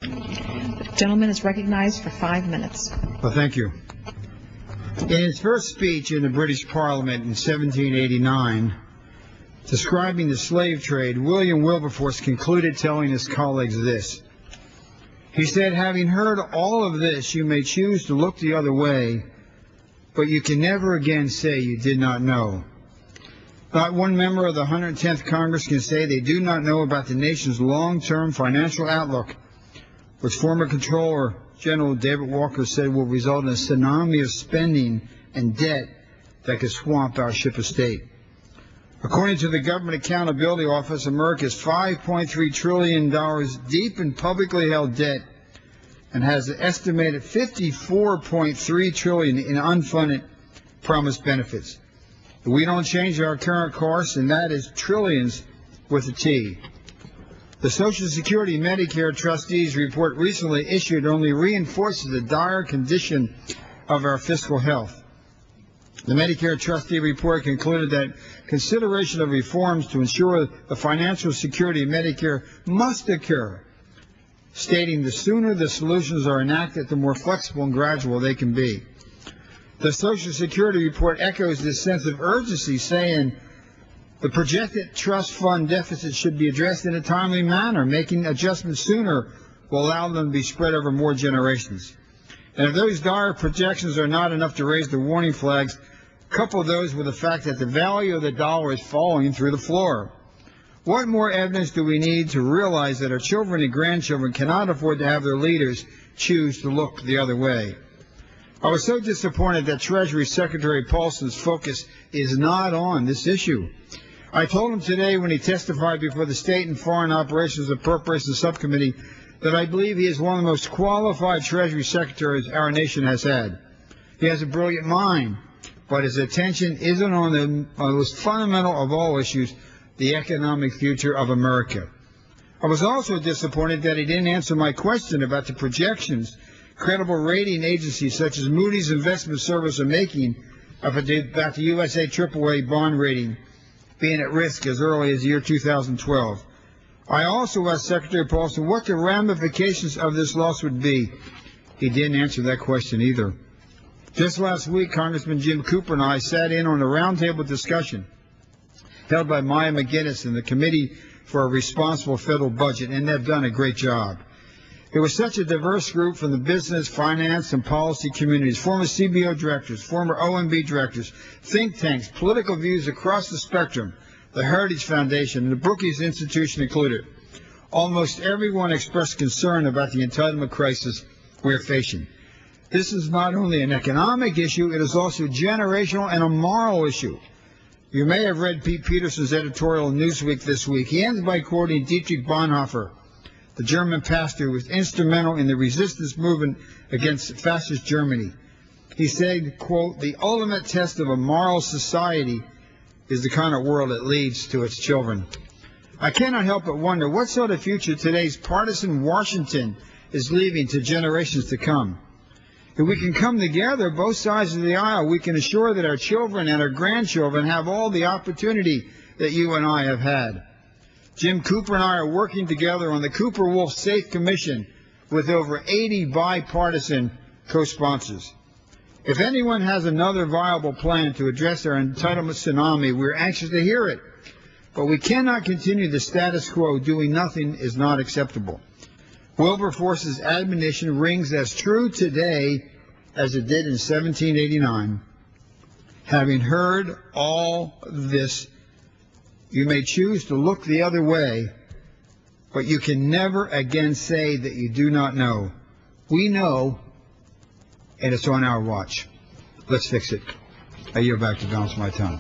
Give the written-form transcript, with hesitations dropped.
The gentleman is recognized for 5 minutes. Well, thank you. In his first speech in the British Parliament in 1789, describing the slave trade, William Wilberforce concluded telling his colleagues this. He said, "Having heard all of this, you may choose to look the other way, but you can never again say you did not know." Not one member of the 110th Congress can say they do not know about the nation's long-term financial outlook, which former Comptroller General David Walker said will result in a tsunami of spending and debt that could swamp our ship of state. According to the Government Accountability Office, America is $5.3 trillion deep in publicly held debt and has an estimated $54.3 trillion in unfunded promised benefits. If we don't change our current course, and that is trillions with a T. The Social Security Medicare Trustees report recently issued only reinforces the dire condition of our fiscal health. The Medicare Trustee report concluded that consideration of reforms to ensure the financial security of Medicare must occur, stating the sooner the solutions are enacted, the more flexible and gradual they can be. The Social Security report echoes this sense of urgency, saying the projected trust fund deficit should be addressed in a timely manner. Making adjustments sooner will allow them to be spread over more generations. And if those dire projections are not enough to raise the warning flags, couple those with the fact that the value of the dollar is falling through the floor. What more evidence do we need to realize that our children and grandchildren cannot afford to have their leaders choose to look the other way? I was so disappointed that Treasury Secretary Paulson's focus is not on this issue. I told him today when he testified before the State and Foreign Operations Appropriations Subcommittee that I believe he is one of the most qualified Treasury Secretaries our nation has had. He has a brilliant mind, but his attention isn't on the most fundamental of all issues, the economic future of America. I was also disappointed that he didn't answer my question about the projections credible rating agencies such as Moody's Investment Service are making about the USA AAA bond rating being at risk as early as the year 2012. I also asked Secretary Paulson what the ramifications of this loss would be. He didn't answer that question either. Just last week, Congressman Jim Cooper and I sat in on a roundtable discussion held by Maya McGinnis and the Committee for a Responsible Federal Budget, and they've done a great job. It was such a diverse group from the business, finance, and policy communities, former CBO directors, former OMB directors, think tanks, political views across the spectrum, the Heritage Foundation, and the Brookings Institution included. Almost everyone expressed concern about the entitlement crisis we're facing. This is not only an economic issue, it is also generational and a moral issue. You may have read Pete Peterson's editorial in Newsweek this week. He ends by quoting Dietrich Bonhoeffer, the German pastor who was instrumental in the resistance movement against fascist Germany. He said, quote, "The ultimate test of a moral society is the kind of world it leads to its children." I cannot help but wonder what sort of future today's partisan Washington is leaving to generations to come. If we can come together, both sides of the aisle, we can assure that our children and our grandchildren have all the opportunity that you and I have had. Jim Cooper and I are working together on the Cooper-Wolf Safe Commission with over 80 bipartisan co-sponsors. If anyone has another viable plan to address our entitlement tsunami, we're anxious to hear it. But we cannot continue the status quo. Doing nothing is not acceptable. Wilberforce's admonition rings as true today as it did in 1789. Having heard all this, you may choose to look the other way, but you can never again say that you do not know. We know, and it's on our watch. Let's fix it. I yield back to balance my time.